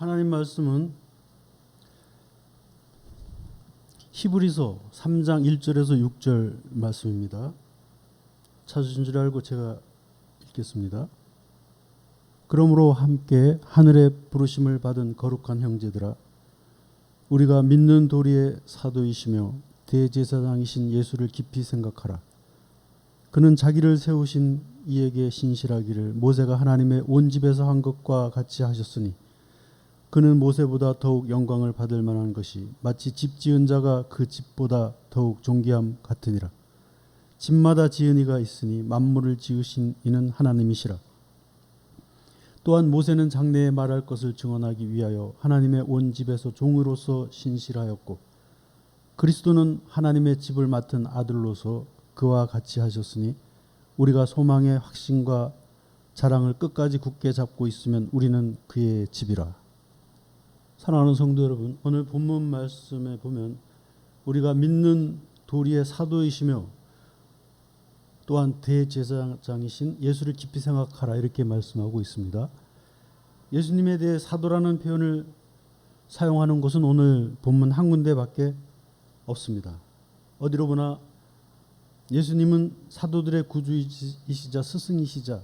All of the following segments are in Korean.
하나님 말씀은 히브리서 3장 1절에서 6절 말씀입니다. 찾으신 줄 알고 제가 읽겠습니다. 그러므로 함께 하늘의 부르심을 받은 거룩한 형제들아, 우리가 믿는 도리의 사도이시며 대제사장이신 예수를 깊이 생각하라. 그는 자기를 세우신 이에게 신실하기를 모세가 하나님의 온 집에서 한 것과 같이 하셨으니, 그는 모세보다 더욱 영광을 받을 만한 것이 마치 집 지은 자가 그 집보다 더욱 존귀함 같으니라. 집마다 지은 이가 있으니 만물을 지으신 이는 하나님이시라. 또한 모세는 장래에 말할 것을 증언하기 위하여 하나님의 온 집에서 종으로서 신실하였고, 그리스도는 하나님의 집을 맡은 아들로서 그와 같이 하셨으니, 우리가 소망의 확신과 자랑을 끝까지 굳게 잡고 있으면 우리는 그의 집이라. 사랑하는 성도 여러분, 오늘 본문 말씀에 보면 우리가 믿는 도리의 사도이시며 또한 대제사장이신 예수를 깊이 생각하라, 이렇게 말씀하고 있습니다. 예수님에 대해 사도라는 표현을 사용하는 것은 오늘 본문 한 군데밖에 없습니다. 어디로 보나 예수님은 사도들의 구주이시자 스승이시자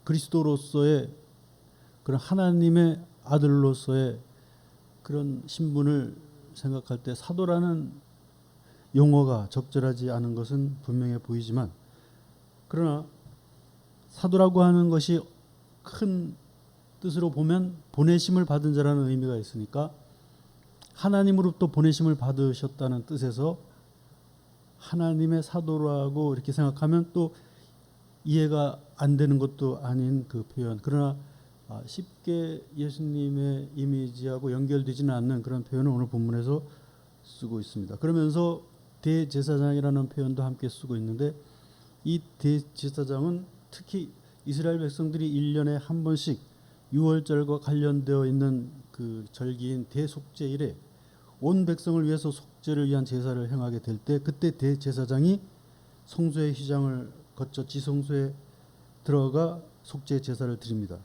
그리스도로서의 그런 하나님의 아들로서의 그런 신분을 생각할 때 사도라는 용어가 적절하지 않은 것은 분명해 보이지만, 그러나 사도라고 하는 것이 큰 뜻으로 보면 보내심을 받은 자라는 의미가 있으니까 하나님으로부터 보내심을 받으셨다는 뜻에서 하나님의 사도라고 이렇게 생각하면 또 이해가 안 되는 것도 아닌 그 표현, 그러나 쉽게 예수님의 이미지하고 연결되지는 않는 그런 표현을 오늘 본문에서 쓰고 있습니다. 그러면서 대제사장이라는 표현도 함께 쓰고 있는데, 이 대제사장은 특히 이스라엘 백성들이 1년에 한 번씩 유월절과 관련되어 있는 그 절기인 대속죄일에 온 백성을 위해서 속죄를 위한 제사를 행하게 될 때, 그때 대제사장이 성소의 휘장을 거쳐 지성소에 들어가 속죄 제사를 드립니다.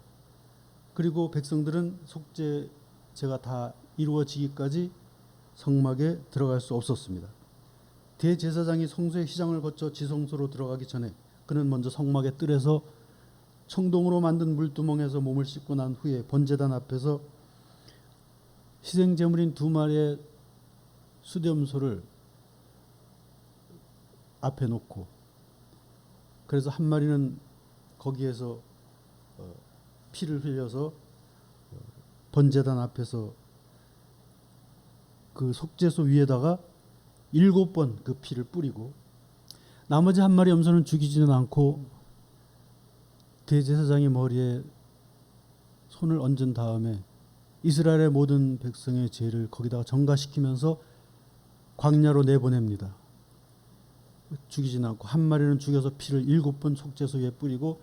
그리고 백성들은 속죄제가 다 이루어지기까지 성막에 들어갈 수 없었습니다. 대제사장이 성소의 휘장을 거쳐 지성소로 들어가기 전에 그는 먼저 성막의 뜰에서 청동으로 만든 물두멍에서 몸을 씻고 난 후에 번제단 앞에서 희생제물인 2마리의 수염소를 앞에 놓고, 그래서 한 마리는 거기에서 피를 흘려서 번제단 앞에서 그 속죄소 위에다가 7번 그 피를 뿌리고, 나머지 한 마리 염소는 죽이지는 않고 대제사장의 머리에 손을 얹은 다음에 이스라엘의 모든 백성의 죄를 거기다가 전가시키면서 광야로 내보냅니다. 죽이지는 않고 한 마리는 죽여서 피를 7번 속죄소 위에 뿌리고,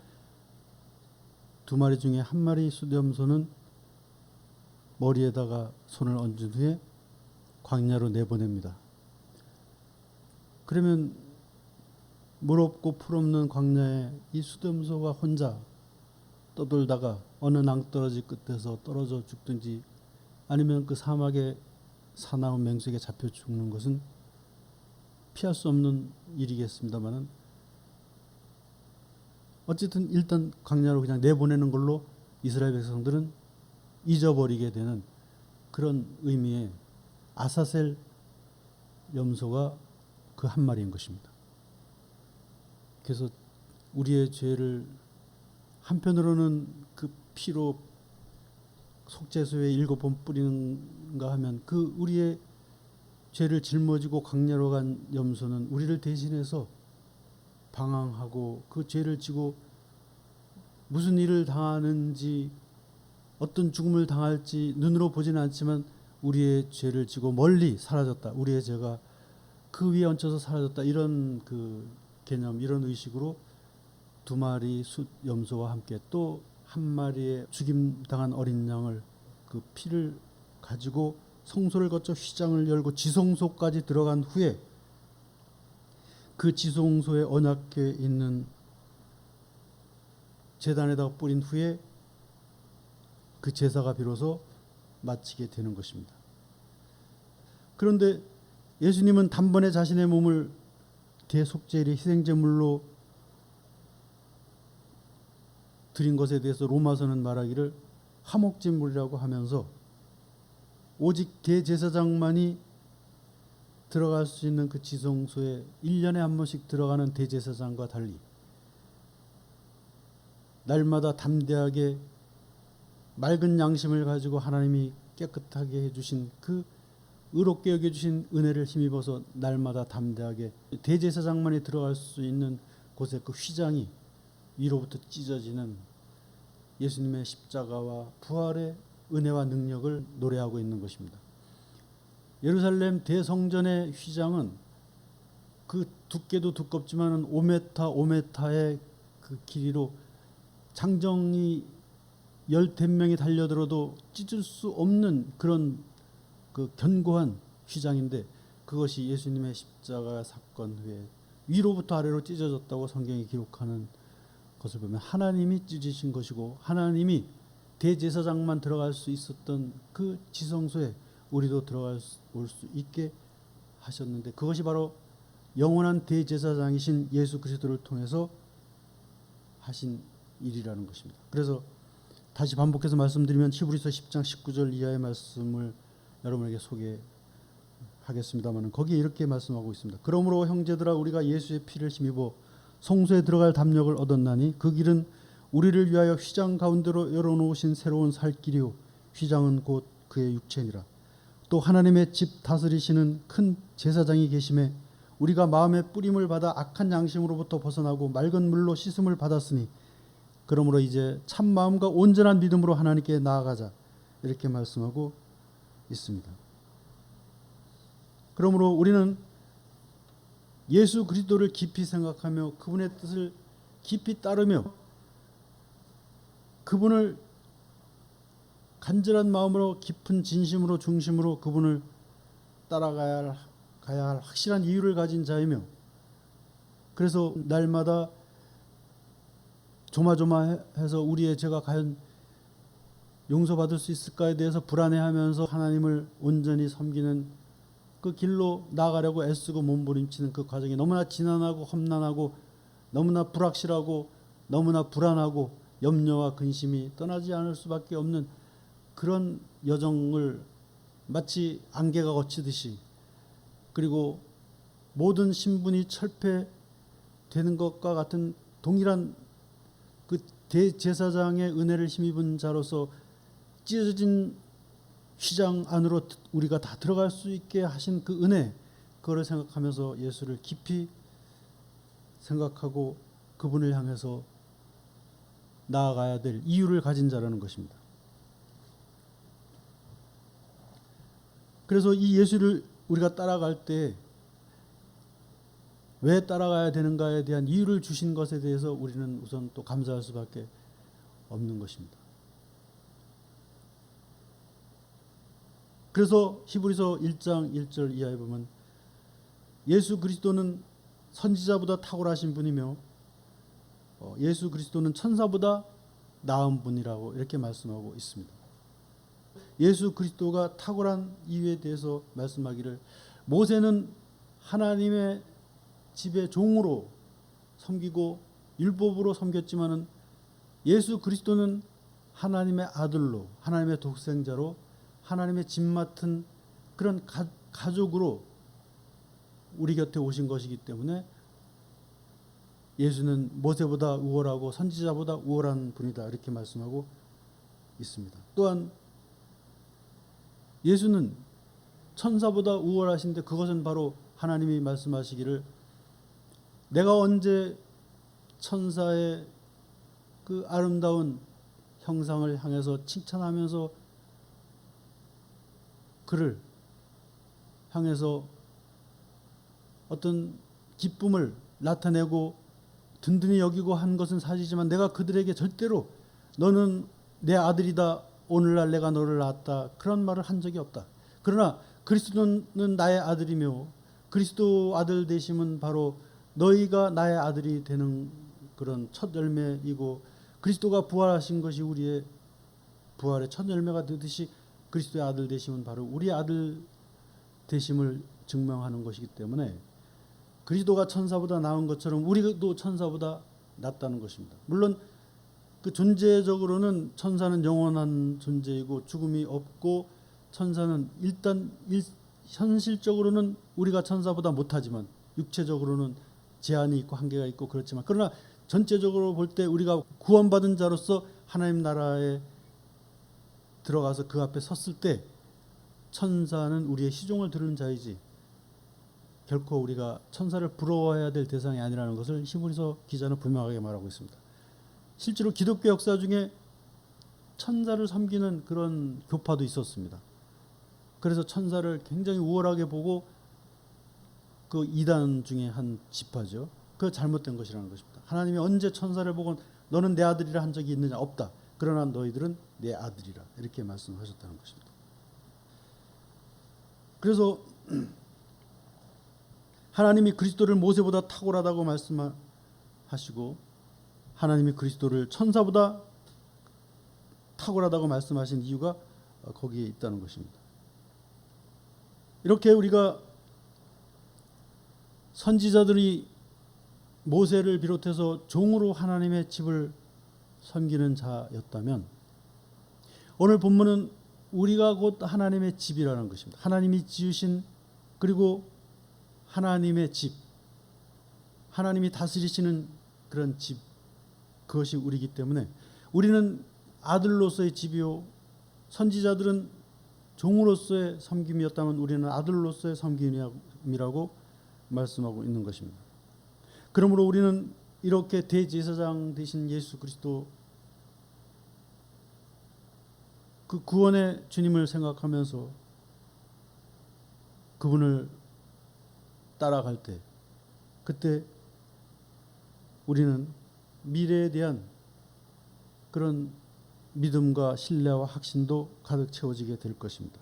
2마리 중에 한 마리 수염소는 머리에다가 손을 얹은 후에 광야로 내보냅니다. 그러면 물 없고 풀 없는 광야에 이 수염소가 혼자 떠돌다가 어느 낭떠러지 끝에서 떨어져 죽든지 아니면 그 사막의 사나운 맹수에게 잡혀 죽는 것은 피할 수 없는 일이겠습니다만은, 어쨌든 일단 광야로 그냥 내보내는 걸로 이스라엘 백성들은 잊어버리게 되는 그런 의미의 아사셀 염소가 그 한 마리인 것입니다. 그래서 우리의 죄를 한편으로는 그 피로 속죄소에 7번 뿌리는가 하면, 그 우리의 죄를 짊어지고 광야로 간 염소는 우리를 대신해서 방황하고 그 죄를 지고 무슨 일을 당하는지, 어떤 죽음을 당할지 눈으로 보지는 않지만 우리의 죄를 지고 멀리 사라졌다, 우리의 죄가 그 위에 얹혀서 사라졌다, 이런 그 개념, 이런 의식으로 2마리 염소와 함께 또 한 마리의 죽임당한 어린 양을 그 피를 가지고 성소를 거쳐 휘장을 열고 지성소까지 들어간 후에 그 지성소에 언약궤 있는 제단에다가 뿌린 후에 그 제사가 비로소 마치게 되는 것입니다. 그런데 예수님은 단번에 자신의 몸을 대속죄일의 희생제물로 드린 것에 대해서 로마서는 말하기를 화목제물이라고 하면서 오직 대제사장만이 들어갈 수 있는 그 지성소에 1년에 한 번씩 들어가는 대제사장과 달리 날마다 담대하게 맑은 양심을 가지고 하나님이 깨끗하게 해주신 그 의롭게 여겨주신 은혜를 힘입어서 날마다 담대하게 대제사장만이 들어갈 수 있는 곳에 그 휘장이 위로부터 찢어지는 예수님의 십자가와 부활의 은혜와 능력을 노래하고 있는 것입니다. 예루살렘 대성전의 휘장은 그 두께도 두껍지만 5m의 그 길이로 장정이 10명이 달려들어도 찢을 수 없는 그런 그 견고한 휘장인데 그것이 예수님의 십자가 사건 후에 위로부터 아래로 찢어졌다고 성경이 기록하는 것을 보면 하나님이 찢으신 것이고 하나님이 대제사장만 들어갈 수 있었던 그 지성소에 우리도 들어갈 수 있게 하셨는데 그것이 바로 영원한 대제사장이신 예수 그리스도를 통해서 하신 일이라는 것입니다. 그래서 다시 반복해서 말씀드리면 히브리서 10장 19절 이하의 말씀을 여러분에게 소개하겠습니다만 거기에 이렇게 말씀하고 있습니다. 그러므로 형제들아 우리가 예수의 피를 힘입어 성소에 들어갈 담력을 얻었나니 그 길은 우리를 위하여 휘장 가운데로 열어놓으신 새로운 살 길이요 휘장은 곧 그의 육체니라. 또 하나님의 집 다스리시는 큰 제사장이 계심에 우리가 마음의 뿌림을 받아 악한 양심으로부터 벗어나고 맑은 물로 씻음을 받았으니 그러므로 이제 참 마음과 온전한 믿음으로 하나님께 나아가자 이렇게 말씀하고 있습니다. 그러므로 우리는 예수 그리스도를 깊이 생각하며 그분의 뜻을 깊이 따르며 그분을 간절한 마음으로 깊은 진심으로 중심으로 그분을 따라가야 할 확실한 이유를 가진 자이며 그래서 날마다 조마조마해서 우리의 죄가 과연 용서받을 수 있을까에 대해서 불안해하면서 하나님을 온전히 섬기는 그 길로 나아가려고 애쓰고 몸부림치는 그 과정이 너무나 지난하고 험난하고 너무나 불확실하고 너무나 불안하고 염려와 근심이 떠나지 않을 수밖에 없는 그런 여정을 마치 안개가 거치듯이 그리고 모든 신분이 철폐되는 것과 같은 동일한 그 대제사장의 은혜를 힘입은 자로서 찢어진 휘장 안으로 우리가 다 들어갈 수 있게 하신 그 은혜 그거를 생각하면서 예수를 깊이 생각하고 그분을 향해서 나아가야 될 이유를 가진 자라는 것입니다. 그래서 이 예수를 우리가 따라갈 때 왜 따라가야 되는가에 대한 이유를 주신 것에 대해서 우리는 우선 또 감사할 수밖에 없는 것입니다. 그래서 히브리서 1장 1절 이하에 보면 예수 그리스도는 선지자보다 탁월하신 분이며 예수 그리스도는 천사보다 나은 분이라고 이렇게 말씀하고 있습니다. 예수 그리스도가 탁월한 이유에 대해서 말씀하기를 모세는 하나님의 집의 종으로 섬기고 율법으로 섬겼지만은 예수 그리스도는 하나님의 아들로 하나님의 독생자로 하나님의 집 맡은 그런 가족으로 우리 곁에 오신 것이기 때문에 예수는 모세보다 우월하고 선지자보다 우월한 분이다 이렇게 말씀하고 있습니다. 또한 예수는 천사보다 우월하신데 그것은 바로 하나님이 말씀하시기를 내가 언제 천사의 그 아름다운 형상을 향해서 칭찬하면서 그를 향해서 어떤 기쁨을 나타내고 든든히 여기고 한 것은 사실이지만 내가 그들에게 절대로 너는 내 아들이다 오늘날 내가 너를 낳았다 그런 말을 한 적이 없다. 그러나 그리스도는 나의 아들이며 그리스도 아들 되심은 바로 너희가 나의 아들이 되는 그런 첫 열매이고 그리스도가 부활하신 것이 우리의 부활의 첫 열매가 되듯이 그리스도의 아들 되심은 바로 우리 아들 되심을 증명하는 것이기 때문에 그리스도가 천사보다 나은 것처럼 우리도 천사보다 낫다는 것입니다. 물론 그 존재적으로는 천사는 영원한 존재이고 죽음이 없고 천사는 일단 현실적으로는 우리가 천사보다 못하지만 육체적으로는 제한이 있고 한계가 있고 그렇지만 그러나 전체적으로 볼 때 우리가 구원받은 자로서 하나님 나라에 들어가서 그 앞에 섰을 때 천사는 우리의 시종을 들은 자이지 결코 우리가 천사를 부러워해야 될 대상이 아니라는 것을 히브리서 기자는 분명하게 말하고 있습니다. 실제로 기독교 역사 중에 천사를 섬기는 그런 교파도 있었습니다. 그래서 천사를 굉장히 우월하게 보고 그 이단 중에 한 지파죠. 그 잘못된 것이라는 것입니다. 하나님이 언제 천사를 보고 너는 내 아들이라 한 적이 있느냐? 없다. 그러나 너희들은 내 아들이라 이렇게 말씀하셨다는 것입니다. 그래서 하나님이 그리스도를 모세보다 탁월하다고 말씀하시고 하나님이 그리스도를 천사보다 탁월하다고 말씀하신 이유가 거기에 있다는 것입니다. 이렇게 우리가 선지자들이 모세를 비롯해서 종으로 하나님의 집을 섬기는 자였다면 오늘 본문은 우리가 곧 하나님의 집이라는 것입니다. 하나님이 지으신 그리고 하나님의 집, 하나님이 다스리시는 그런 집, 그것이 우리이기 때문에 우리는 아들로서의 집이요 선지자들은 종으로서의 섬김이었다면 우리는 아들로서의 섬김이라고 말씀하고 있는 것입니다. 그러므로 우리는 이렇게 대제사장 되신 예수 그리스도 그 구원의 주님을 생각하면서 그분을 따라갈 때 그때 우리는 미래에 대한 그런 믿음과 신뢰와 확신도 가득 채워지게 될 것입니다.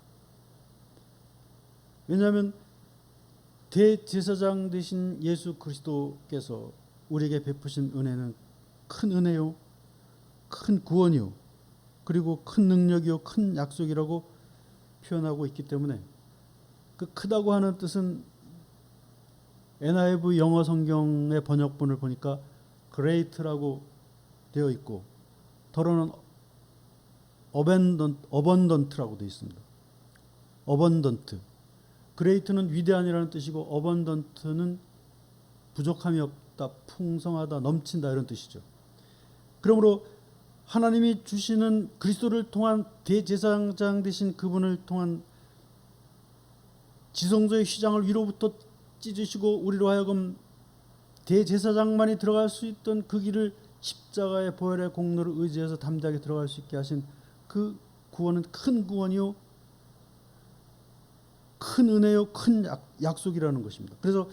왜냐하면 대제사장 되신 예수 그리스도께서 우리에게 베푸신 은혜는 큰 은혜요, 큰 구원이요, 그리고 큰 능력이요, 큰 약속이라고 표현하고 있기 때문에 그 크다고 하는 뜻은 NIV 영어 성경의 번역본을 보니까 great라고 되어 있고 더러는 abundant라고 되어 있습니다. abundant. great는 위대한이라는 뜻이고 abundant는 부족함이 없다, 풍성하다, 넘친다 이런 뜻이죠. 그러므로 하나님이 주시는 그리스도를 통한 대제사장 되신 그분을 통한 지성소의 휘장을 위로부터 찢으시고 우리로 하여금 대제사장만이 들어갈 수 있던 그 길을 십자가의 보혈의 공로를 의지해서 담대하게 들어갈 수 있게 하신 그 구원은 큰 구원이요 큰 은혜요 큰 약속이라는 것입니다. 그래서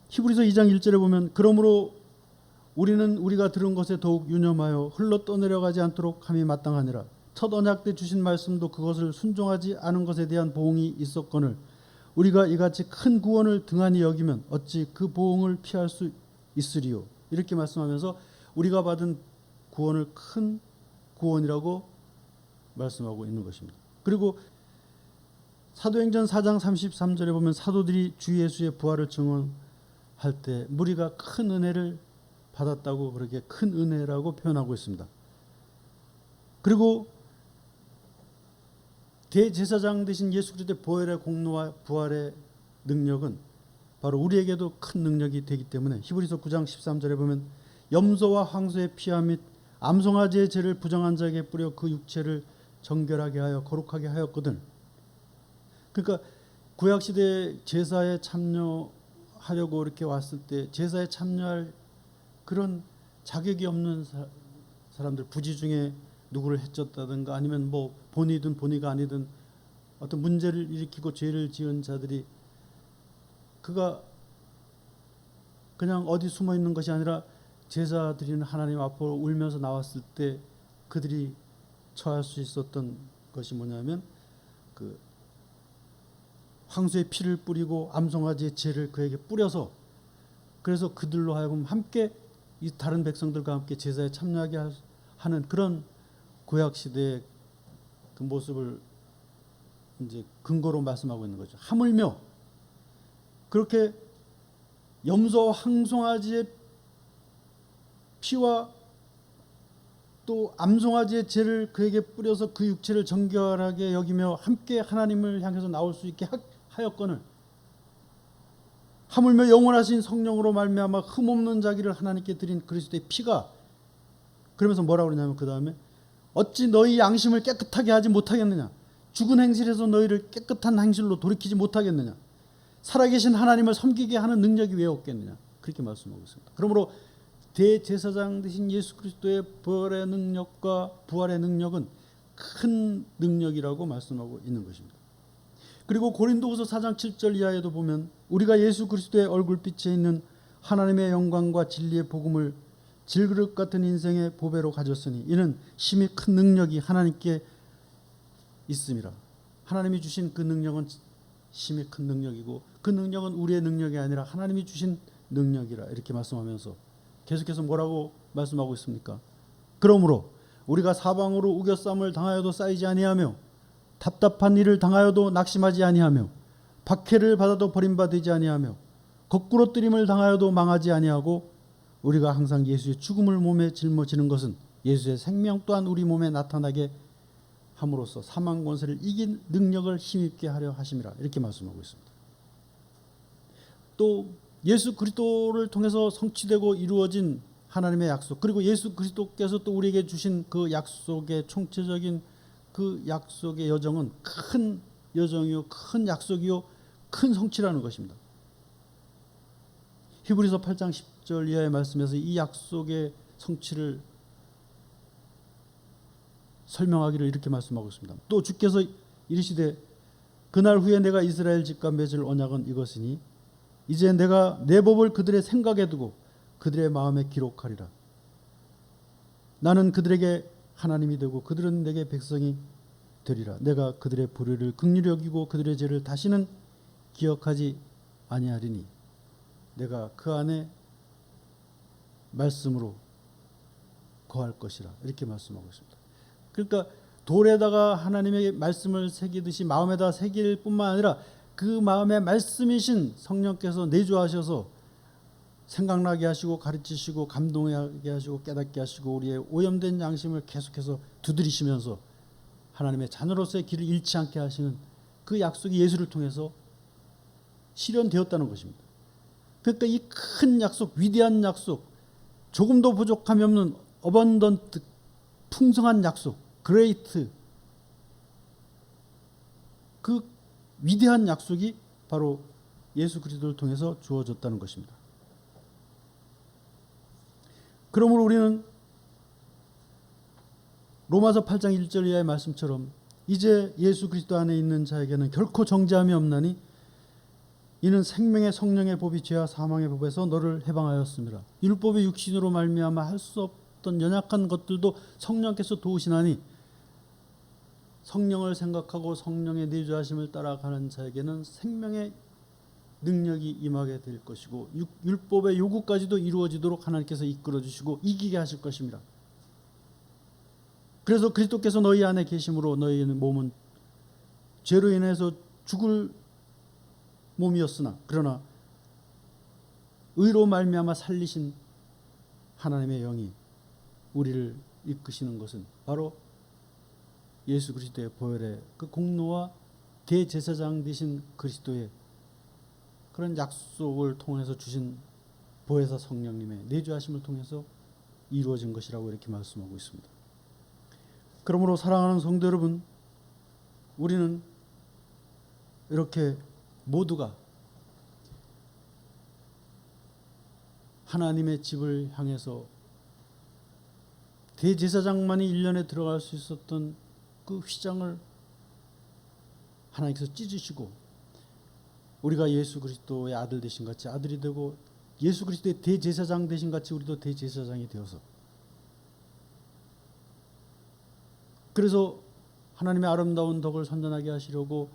히브리서 2장 1절에 보면 그러므로 우리는 우리가 들은 것에 더욱 유념하여 흘러 떠내려가지 않도록 함이 마땅하니라. 첫 언약 때 주신 말씀도 그것을 순종하지 않은 것에 대한 보응이 있었거늘 우리가 이같이 큰 구원을 등한히 여기면 어찌 그 보응을 피할 수 있으리요. 이렇게 말씀하면서 우리가 받은 구원을 큰 구원이라고 말씀하고 있는 것입니다. 그리고 사도행전 4장 33절에 보면 사도들이 주 예수의 부활을 증언할 때 무리가 큰 은혜를 받았다고 그렇게 큰 은혜라고 표현하고 있습니다. 그리고 대제사장 되신 예수 그리스도의 보혈의 공로와 부활의 능력은 바로 우리에게도 큰 능력이 되기 때문에 히브리서 9장 13절에 보면 염소와 황소의 피와 및 암송아지의 죄를 부정한 자에게 뿌려 그 육체를 정결하게 하여 거룩하게 하였거든. 그러니까 구약시대 제사에 참여하려고 이렇게 왔을 때 제사에 참여할 그런 자격이 없는 사람들, 부지 중에 누구를 해쳤다든가 아니면 뭐 본이든 본의가 아니든 어떤 문제를 일으키고 죄를 지은 자들이 그가 그냥 어디 숨어 있는 것이 아니라 제사 드리는 하나님 앞으로 울면서 나왔을 때 그들이 처할 수 있었던 것이 뭐냐면 그 황소의 피를 뿌리고 암송아지의 죄를 그에게 뿌려서 그래서 그들로 하여금 함께 이 다른 백성들과 함께 제사에 참여하게 하는 그런 구약 시대의 그 모습을 이제 근거로 말씀하고 있는 거죠. 하물며 그렇게 염소와 황송아지의 피와 또 암송아지의 죄를 그에게 뿌려서 그 육체를 정결하게 여기며 함께 하나님을 향해서 나올 수 있게 하였거늘 하물며 영원하신 성령으로 말미암아 흠없는 자기를 하나님께 드린 그리스도의 피가, 그러면서 뭐라고 그러냐면 그 다음에 어찌 너희 양심을 깨끗하게 하지 못하겠느냐, 죽은 행실에서 너희를 깨끗한 행실로 돌이키지 못하겠느냐, 살아계신 하나님을 섬기게 하는 능력이 왜 없겠느냐, 그렇게 말씀하고 있습니다. 그러므로 대제사장 되신 예수 그리스도의 부활의 능력과 부활의 능력은 큰 능력이라고 말씀하고 있는 것입니다. 그리고 고린도후서 4장 7절 이하에도 보면 우리가 예수 그리스도의 얼굴빛에 있는 하나님의 영광과 진리의 복음을 질그릇 같은 인생의 보배로 가졌으니 이는 심히 큰 능력이 하나님께 있음이라. 하나님이 주신 그 능력은 심히 큰 능력이고 그 능력은 우리의 능력이 아니라 하나님이 주신 능력이라, 이렇게 말씀하면서 계속해서 뭐라고 말씀하고 있습니까? 그러므로 우리가 사방으로 우겨쌈을 당하여도 쌓이지 아니하며 답답한 일을 당하여도 낙심하지 아니하며 박해를 받아도 버림받지 아니하며 거꾸로 뜨림을 당하여도 망하지 아니하고 우리가 항상 예수의 죽음을 몸에 짊어지는 것은 예수의 생명 또한 우리 몸에 나타나게 함으로써 사망 권세를 이긴 능력을 힘입게 하려 하심이라, 이렇게 말씀하고 있습니다. 또 예수 그리스도를 통해서 성취되고 이루어진 하나님의 약속, 그리고 예수 그리스도께서 또 우리에게 주신 그 약속의 총체적인 그 약속의 여정은 큰 여정이요, 큰 약속이요, 큰 성취라는 것입니다. 히브리서 8장 10절 이하의 말씀에서 이 약속의 성취를 설명하기를 이렇게 말씀하고 있습니다. 또 주께서 이르시되 그날 후에 내가 이스라엘 집과 맺을 언약은 이것이니 이제 내가 내 법을 그들의 생각에 두고 그들의 마음에 기록하리라. 나는 그들에게 하나님이 되고 그들은 내게 백성이 되리라. 내가 그들의 불의를 긍휼히 여기고 그들의 죄를 다시는 기억하지 아니하리니 내가 그 안에 말씀으로 거할 것이라, 이렇게 말씀하고 있습니다. 그러니까 돌에다가 하나님의 말씀을 새기듯이 마음에다 새길 뿐만 아니라 그 마음의 말씀이신 성령께서 내주하셔서 생각나게 하시고 가르치시고 감동하게 하시고 깨닫게 하시고 우리의 오염된 양심을 계속해서 두드리시면서 하나님의 자녀로서의 길을 잃지 않게 하시는 그 약속이 예수를 통해서 실현되었다는 것입니다. 그러니까 이 큰 약속, 위대한 약속, 조금도 부족함이 없는 어번던트, 풍성한 약속, 그레이트, 그 위대한 약속이 바로 예수 그리스도를 통해서 주어졌다는 것입니다. 그러므로 우리는 로마서 8장 1절 이하의 말씀처럼 이제 예수 그리스도 안에 있는 자에게는 결코 정죄함이 없나니 이는 생명의 성령의 법이 죄와 사망의 법에서 너를 해방하였습니다. 율법의 육신으로 말미암아 할 수 없던 연약한 것들도 성령께서 도우시나니 성령을 생각하고 성령의 내주하심을 따라가는 자에게는 생명의 능력이 임하게 될 것이고 율법의 요구까지도 이루어지도록 하나님께서 이끌어 주시고 이기게 하실 것입니다. 그래서 그리스도께서 너희 안에 계심으로 너희의 몸은 죄로 인해서 죽을 몸이었으나 그러나 의로 말미암아 살리신 하나님의 영이 우리를 이끄시는 것은 바로 예수 그리스도의 보혈의 그 공로와 대제사장 되신 그리스도의 그런 약속을 통해서 주신 보혜사 성령님의 내주하심을 통해서 이루어진 것이라고 이렇게 말씀하고 있습니다. 그러므로 사랑하는 성도 여러분, 우리는 이렇게 모두가 하나님의 집을 향해서 대제사장만이 1년에 들어갈 수 있었던 그 휘장을 하나님께서 찢으시고 우리가 예수 그리스도의 아들 되신 같이 아들이 되고 예수 그리스도의 대제사장 되신 같이 우리도 대제사장이 되어서 그래서 하나님의 아름다운 덕을 선전하게 하시려고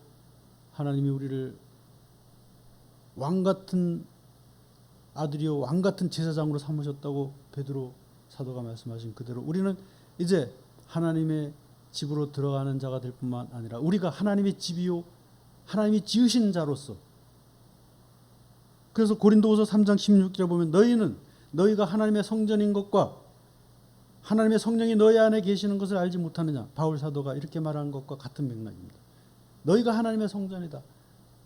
하나님이 우리를 왕같은 아들이요 왕같은 제사장으로 삼으셨다고 베드로 사도가 말씀하신 그대로 우리는 이제 하나님의 집으로 들어가는 자가 될 뿐만 아니라 우리가 하나님의 집이요 하나님이 지으신 자로서, 그래서 고린도후서 3장 16절에 보면 너희가 하나님의 성전인 것과 하나님의 성령이 너희 안에 계시는 것을 알지 못하느냐, 바울 사도가 이렇게 말하는 것과 같은 맥락입니다. 너희가 하나님의 성전이다,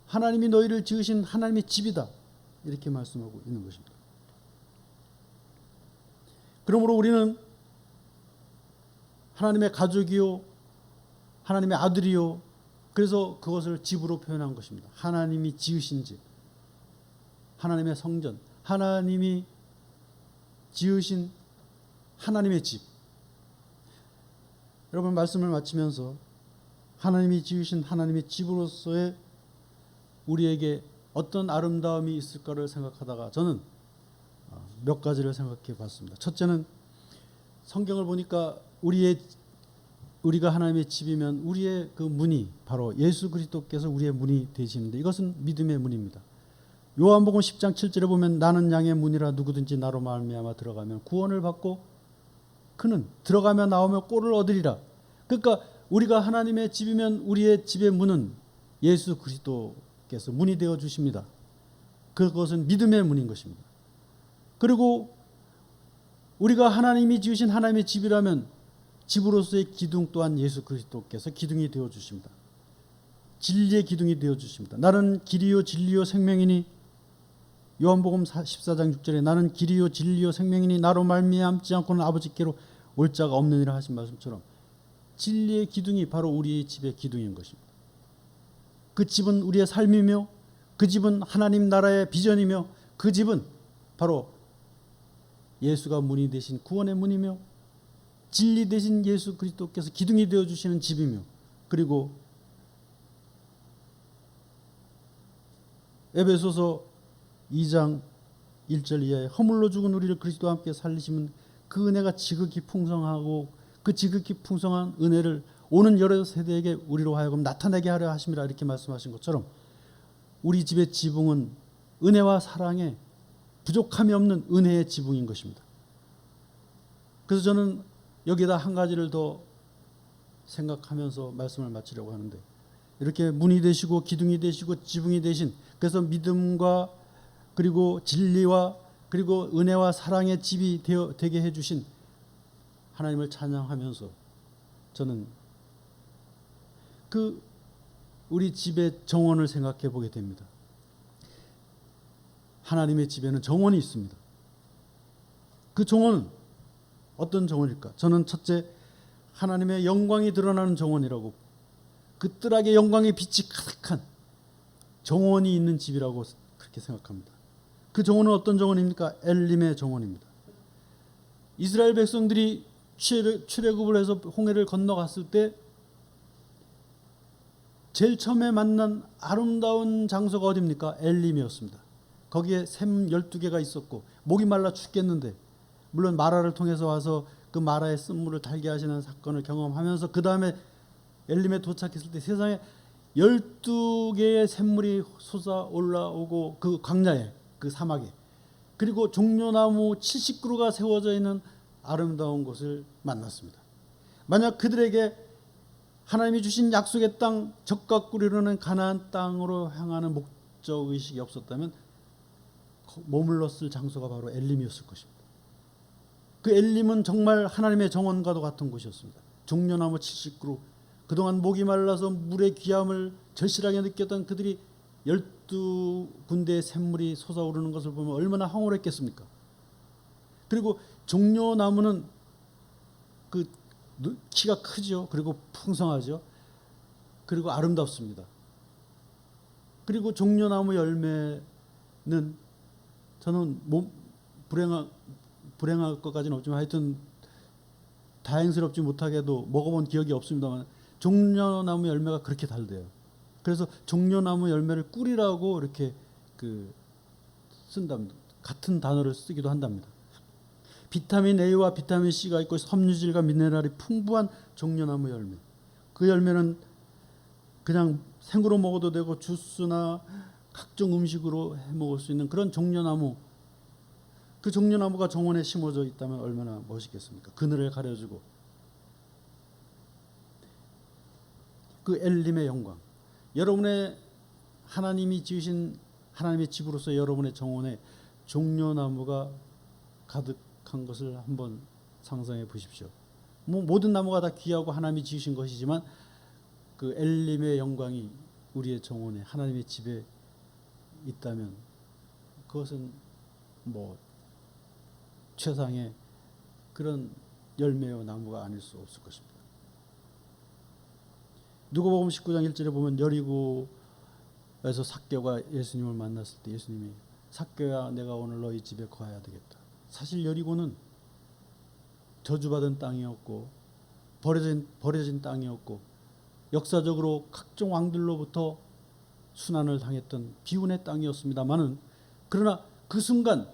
하나님이 너희를 지으신 하나님의 집이다, 이렇게 말씀하고 있는 것입니다. 그러므로 우리는 하나님의 가족이요 하나님의 아들이요, 그래서 그것을 집으로 표현한 것입니다. 하나님이 지으신 집, 하나님의 성전, 하나님이 지으신 하나님의 집. 여러분, 말씀을 마치면서 하나님이 지으신 하나님의 집으로서의 우리에게 어떤 아름다움이 있을까를 생각하다가 저는 몇 가지를 생각해 봤습니다. 첫째는 성경을 보니까 우리가 하나님의 집이면 우리의 그 문이 바로 예수 그리스도께서 우리의 문이 되시는데, 이것은 믿음의 문입니다. 요한복음 10장 7절에 보면 나는 양의 문이라 누구든지 나로 말미암아 들어가면 구원을 받고 그는 들어가며 나오며 꼴을 얻으리라. 그러니까 우리가 하나님의 집이면 우리의 집의 문은 예수 그리스도께서 문이 되어 주십니다. 그것은 믿음의 문인 것입니다. 그리고 우리가 하나님이 지으신 하나님의 집이라면 집으로서의 기둥 또한 예수 그리스도께서 기둥이 되어 주십니다. 진리의 기둥이 되어 주십니다. 나는 길이요 진리요 생명이니, 요한복음 14장 6절에 나는 길이요 진리요 생명이니 나로 말미암지 않고는 아버지께로 올 자가 없느니라 하신 말씀처럼 진리의 기둥이 바로 우리의 집의 기둥인 것입니다. 그 집은 우리의 삶이며 그 집은 하나님 나라의 비전이며 그 집은 바로 예수가 문이 되신 구원의 문이며 진리 되신 예수 그리스도께서 기둥이 되어주시는 집이며, 그리고 에베소서 2장 1절 이하에 허물로 죽은 우리를 그리스도와 함께 살리시면 그 은혜가 지극히 풍성하고 그 지극히 풍성한 은혜를 오는 여러 세대에게 우리로 하여금 나타내게 하려 하심이라, 이렇게 말씀하신 것처럼 우리 집의 지붕은 은혜와 사랑에 부족함이 없는 은혜의 지붕인 것입니다. 그래서 저는 여기다 한 가지를 더 생각하면서 말씀을 마치려고 하는데, 이렇게 문이 되시고 기둥이 되시고 지붕이 되신, 그래서 믿음과 그리고 진리와 그리고 은혜와 사랑의 집이 되게 해주신 하나님을 찬양하면서 저는 그 우리 집의 정원을 생각해 보게 됩니다. 하나님의 집에는 정원이 있습니다. 그 정원은 어떤 정원일까? 저는 첫째, 하나님의 영광이 드러나는 정원이라고, 그 뜰하게 영광의 빛이 가득한 정원이 있는 집이라고 그렇게 생각합니다. 그 정원은 어떤 정원입니까? 엘림의 정원입니다. 이스라엘 백성들이 출애굽을 해서 홍해를 건너갔을 때 제일 처음에 만난 아름다운 장소가 어디입니까? 엘림이었습니다. 거기에 샘 12개가 있었고 목이 말라 죽겠는데, 물론 마라를 통해서 와서 그 마라의 쓴물을 달게 하시는 사건을 경험하면서 그 다음에 엘림에 도착했을 때 세상에 12개의 샘물이 솟아 올라오고 그 광야에, 그 사막에, 그리고 종려나무 70그루가 세워져 있는 아름다운 곳을 만났습니다. 만약 그들에게 하나님이 주신 약속의 땅, 젖과 꿀이 흐르는 가나안 땅으로 향하는 목적의식이 없었다면 머물렀을 장소가 바로 엘림이었을 것입니다. 그 엘림은 정말 하나님의 정원과도 같은 곳이었습니다. 종려나무 70그루, 그동안 목이 말라서 물의 귀함을 절실하게 느꼈던 그들이 12군데의 샘물이 솟아오르는 것을 보면 얼마나 황홀했겠습니까? 그리고 종려나무는 그 키가 크죠. 그리고 풍성하죠. 그리고 아름답습니다. 그리고 종려나무 열매는 저는 불행할 것까지는 없지만 하여튼 다행스럽지 못하게도 먹어본 기억이 없습니다만 종려나무 열매가 그렇게 달대요. 그래서 종려나무 열매를 꿀이라고 이렇게 쓴답니다. 같은 단어를 쓰기도 한답니다. 비타민 A와 비타민 C가 있고 섬유질과 미네랄이 풍부한 종려나무 열매. 그 열매는 그냥 생으로 먹어도 되고 주스나 각종 음식으로 해 먹을 수 있는 그런 종려나무. 그 종려나무가 정원에 심어져 있다면 얼마나 멋있겠습니까? 그늘을 가려주고. 그 엘림의 영광, 여러분의 하나님이 지으신 하나님의 집으로서 여러분의 정원에 종려나무가 가득한 것을 한번 상상해 보십시오. 모든 나무가 다 귀하고 하나님이 지으신 것이지만 그 엘림의 영광이 우리의 정원에 하나님의 집에 있다면 그것은 최상의 그런 열매의 나무가 아닐 수 없을 것입니다. 누가복음 19장 1절에 보면 여리고에서 삭개오가 예수님을 만났을 때 예수님이 삭개오야 내가 오늘 너희 집에 거해야 되겠다. 사실 여리고는 저주받은 땅이었고 버려진 땅이었고 역사적으로 각종 왕들로부터 순환을 당했던 비운의 땅이었습니다마는 그러나 그 순간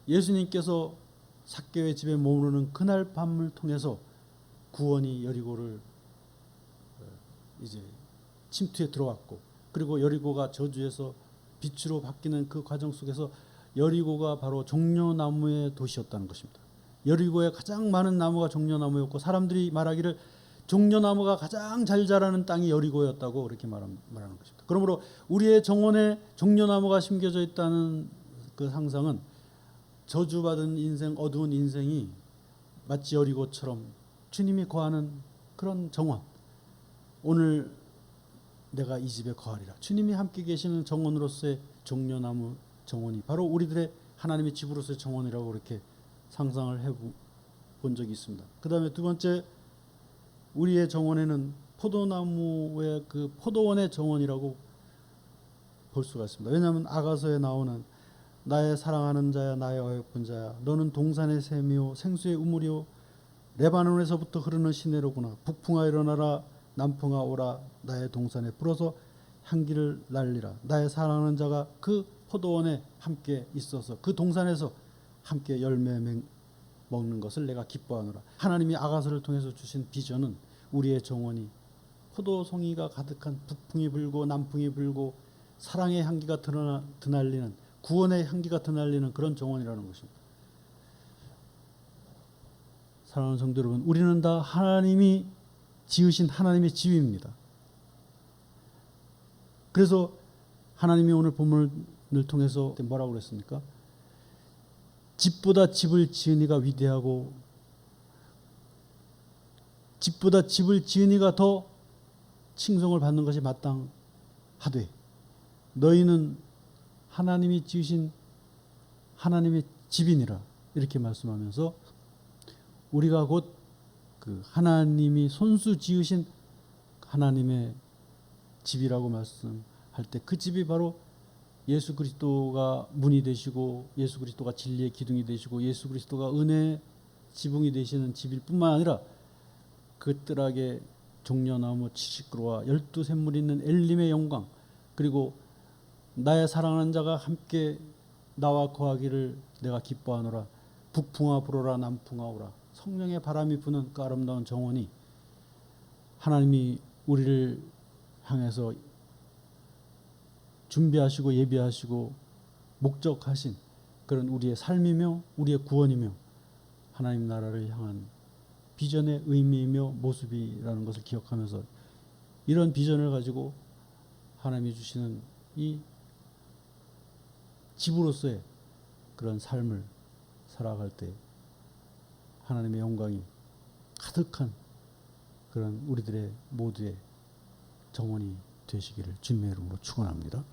예수님께서 삭개오의 집에 머무르는 그날 밤을 통해서 구원이 여리고를 이제 침투에 들어왔고 그리고 여리고가 저주에서 빛으로 바뀌는 그 과정 속에서 여리고가 바로 종려나무의 도시였다는 것입니다. 여리고에 가장 많은 나무가 종려나무였고 사람들이 말하기를 종려나무가 가장 잘 자라는 땅이 여리고였다고 그렇게 말하는 것입니다. 그러므로 우리의 정원에 종려나무가 심겨져 있다는 그 상상은 저주받은 인생, 어두운 인생이 마치 여리고처럼 주님이 거하는 그런 정원, 오늘 내가 이 집에 거하리라. 주님이 함께 계시는 정원으로서의 종려나무 정원이 바로 우리들의 하나님의 집으로서의 정원이라고 그렇게 상상을 해본 적이 있습니다. 그 다음에 두 번째, 우리의 정원에는 포도나무의 그 포도원의 정원이라고 볼 수가 있습니다. 왜냐하면 아가서에 나오는 나의 사랑하는 자야 나의 어여쁜 자야 너는 동산의 샘이요 생수의 우물이요 레바논에서부터 흐르는 시내로구나. 북풍아 일어나라 남풍아 오라 나의 동산에 불어서 향기를 날리라. 나의 사랑하는 자가 그 포도원에 함께 있어서 그 동산에서 함께 열매 먹는 것을 내가 기뻐하노라. 하나님이 아가서를 통해서 주신 비전은 우리의 정원이 포도송이가 가득한 북풍이 불고 남풍이 불고 사랑의 향기가 드날리는 구원의 향기가 드날리는 그런 정원이라는 것입니다. 사랑하는 성도 여러분, 우리는 다 하나님이 지으신 하나님의 집입니다. 그래서 하나님이 오늘 본문을 통해서 뭐라고 그랬습니까? 집보다 집을 지은 이가 위대하고 집보다 집을 지은 이가 더 칭송을 받는 것이 마땅하되 너희는 하나님이 지으신 하나님의 집이니라 이렇게 말씀하면서 우리가 곧 그 하나님이 손수 지으신 하나님의 집이라고 말씀할 때 그 집이 바로 예수 그리스도가 문이 되시고 예수 그리스도가 진리의 기둥이 되시고 예수 그리스도가 은혜의 지붕이 되시는 집일 뿐만 아니라 그 뜰하게 종려나무 70그루와 12샘물이 있는 엘림의 영광 그리고 나의 사랑하는 자가 함께 나와 거하기를 내가 기뻐하노라. 북풍아 불어라 남풍아 오라. 성령의 바람이 부는 그 아름다운 정원이 하나님이 우리를 향해서 준비하시고 예비하시고 목적하신 그런 우리의 삶이며 우리의 구원이며 하나님 나라를 향한 비전의 의미이며 모습이라는 것을 기억하면서 이런 비전을 가지고 하나님이 주시는 이 집으로서의 그런 삶을 살아갈 때 하나님의 영광이 가득한 그런 우리들의 모두의 정원이 되시기를 주님의 이름으로 축원합니다.